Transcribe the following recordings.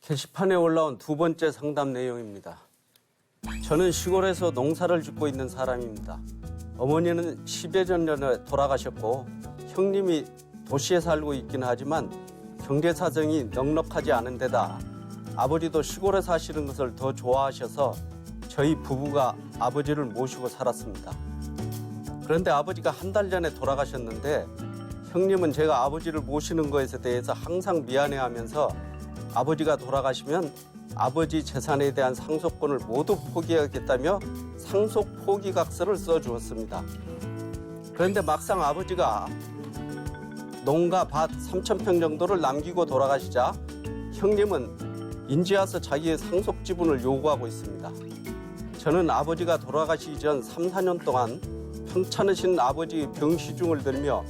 게시판에 올라온 두 번째 상담 내용입니다. 저는 시골에서 농사를 짓고 있는 사람입니다. 어머니는 10여 년 전에 돌아가셨고 형님이 도시에 살고 있긴 하지만 경제 사정이 넉넉하지 않은 데다 아버지도 시골에 사시는 것을 더 좋아하셔서 저희 부부가 아버지를 모시고 살았습니다. 그런데 아버지가 한 달 전에 돌아가셨는데 형님은 제가 아버지를 모시는 것에 대해서 항상 미안해하면서 아버지가 돌아가시면 아버지 재산에 대한 상속권을 모두 포기하겠다며 상속 포기각서를 써주었습니다. 그런데 막상 아버지가 농가 밭 3,000평 정도를 남기고 돌아가시자 형님은 인제와서 자기의 상속 지분을 요구하고 있습니다. 저는 아버지가 돌아가시기 전 3, 4년 동안 편찮으신 아버지의 병시중을 들며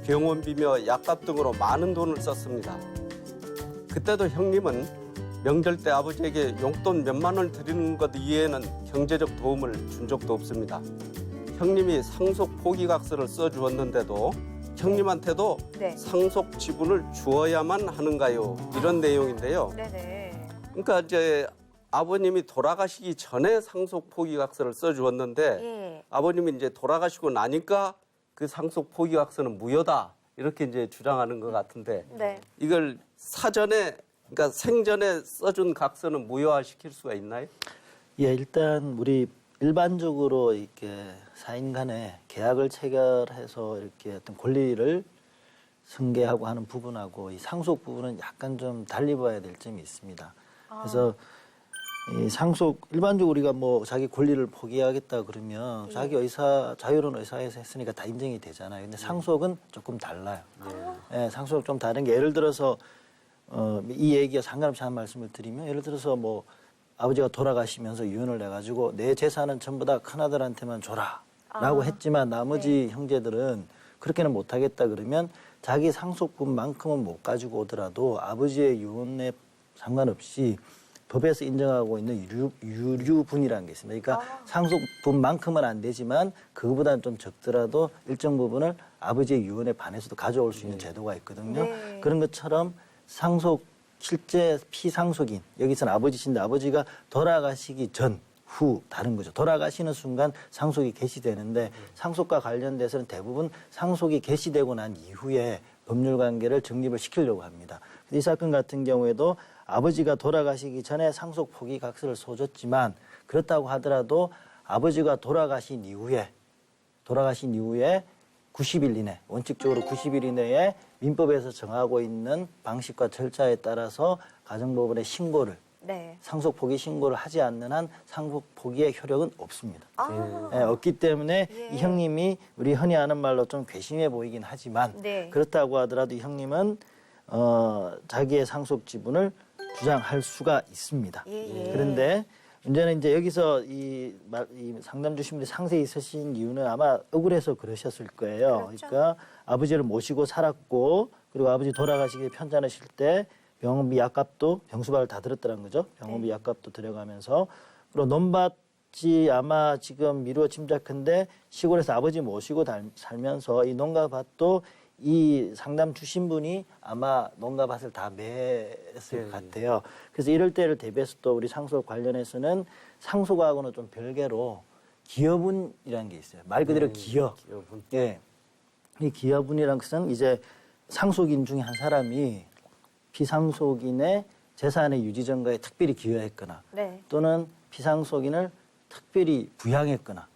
병원비며 약값 등으로 많은 돈을 썼습니다. 그때도 형님은 명절 때 아버지에게 용돈 몇만 원을 드리는 것 이외에는 경제적 도움을 준 적도 없습니다. 형님이 상속 포기각서를 써주었는데도 형님한테도 네. 상속 지분을 주어야만 하는가요? 이런 내용인데요. 네네. 그러니까 이제 아버님이 돌아가시기 전에 상속 포기각서를 써주었는데 예. 아버님이 이제 돌아가시고 나니까 그 상속 포기각서는 무효다 이렇게 이제 주장하는 것 같은데 네. 이걸 사전에 그러니까 생전에 써준 각서는 무효화시킬 수가 있나요? 예, 일단 우리 일반적으로 이렇게 사인 간에 계약을 체결해서 이렇게 어떤 권리를 승계하고 하는 부분하고 이 상속 부분은 약간 좀 달리 봐야 될 점이 있습니다. 그래서 이 상속 일반적으로 우리가 뭐 자기 권리를 포기하겠다 그러면 자기 자유로운 의사에서 했으니까 다 인정이 되잖아요. 근데 상속은 조금 달라요. 예, 상속은 좀 다른 게 예를 들어서 이 얘기와 상관없이 한 말씀을 드리면 예를 들어서 뭐 아버지가 돌아가시면서 유언을 내가지고 내 재산은 전부 다 큰아들한테만 줘라라고 했지만 나머지 형제들은 그렇게는 못하겠다 그러면 자기 상속분만큼은 못 가지고 오더라도 아버지의 유언에 상관없이 법에서 인정하고 있는 유류분이라는 게 있습니다. 그러니까 상속분만큼은 안 되지만 그거보다는 좀 적더라도 일정 부분을 아버지의 유언에 반해서도 가져올 수 있는 제도가 있거든요. 네. 그런 것처럼 실제 피상속인, 여기서는 아버지신데 아버지가 돌아가시기 전, 후 다른 거죠. 돌아가시는 순간 상속이 개시되는데 상속과 관련돼서는 대부분 상속이 개시되고 난 이후에 법률 관계를 정립을 시키려고 합니다. 이 사건 같은 경우에도 아버지가 돌아가시기 전에 상속 포기 각서를 써줬지만 그렇다고 하더라도 아버지가 돌아가신 이후에 90일 이내, 원칙적으로 90일 이내에 민법에서 정하고 있는 방식과 절차에 따라서 가정법원에 신고를 네. 상속 포기 신고를 하지 않는 한 상속 포기의 효력은 없습니다. 아. 예, 없기 때문에 예. 이 형님이 우리 흔히 하는 말로 좀 괘씸해 보이긴 하지만 네. 그렇다고 하더라도 이 형님은 자기의 상속 지분을 주장할 수가 있습니다. 예. 그런데 문제는 이제 여기서 이 상담 주신 분이 상세히 쓰신 이유는 아마 억울해서 그러셨을 거예요. 그렇죠. 그러니까 아버지를 모시고 살았고 그리고 아버지 돌아가시기 편찮으실 때 병원비 약값도 병수발을 다 들었다는 거죠. 병원비 약값도 들어가면서 그리고 논밭이 아마 지금 미루어 짐작한데 시골에서 아버지 모시고 살면서 이 농가밭도 이 상담 주신 분이 아마 농가밭을 다 맸을 것 같아요. 그래서 이럴 때를 대비해서 또 우리 상속 관련해서는 상속하고는 좀 별개로 기여분이라는 게 있어요. 말 그대로 기여분. 예. 이 기여분이라는 것은 이제 상속인 중에 한 사람이 피상속인의 재산의 유지 증가에 특별히 기여했거나 네. 또는 피상속인을 특별히 부양했거나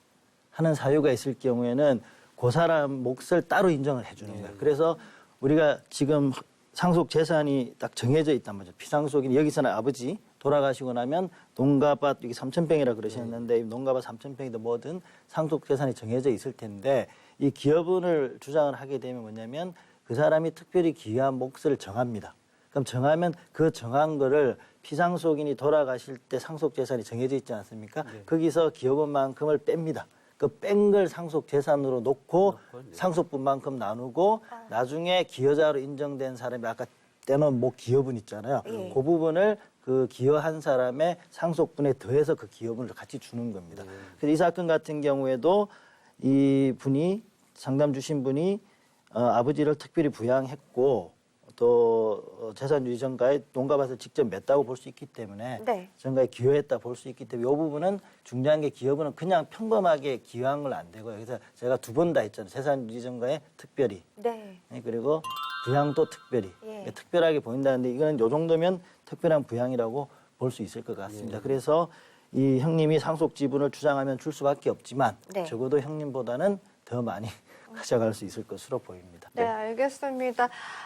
하는 사유가 있을 경우에는 그 사람 몫을 따로 인정을 해주는 거예요. 그래서 우리가 지금 상속 재산이 딱 정해져 있단 말이죠. 피상속인 여기서는 아버지 돌아가시고 나면 농가밭 여기 3,000평이라 그러셨는데 농가밭 3,000평이든 뭐든 상속 재산이 정해져 있을 텐데 이 기여분을 주장을 하게 되면 뭐냐면 그 사람이 특별히 기여한 몫을 정합니다. 그럼 정하면 그 정한 거를 피상속인이 돌아가실 때 상속 재산이 정해져 있지 않습니까? 거기서 기여분만큼을 뺍니다. 그 뺀 걸 상속 재산으로 놓고 상속분만큼 나누고 나중에 기여자로 인정된 사람이 아까 떼놓은 뭐 기여분 있잖아요. 예. 그 부분을 그 기여한 사람의 상속분에 더해서 그 기여분을 같이 주는 겁니다. 그래서 이 사건 같은 경우에도 이 분이 상담 주신 분이 아버지를 특별히 부양했고 또 재산유지전가에 농가밭을 직접 맸다고 볼 수 있기 때문에 네. 전가에 기여했다 볼 수 있기 때문에 이 부분은 중요한 게 기여분은 그냥 평범하게 기여한 건 안 되고요. 그래서 제가 두 번 다 했잖아요. 재산유지전가에 특별히 네. 그리고 부양도 특별히 예. 특별하게 보인다는데 이거는 요 정도면 특별한 부양이라고 볼 수 있을 것 같습니다. 그래서 이 형님이 상속 지분을 주장하면 줄 수밖에 없지만 네. 적어도 형님보다는 더 많이 가져갈 수 있을 것으로 보입니다. 네, 알겠습니다.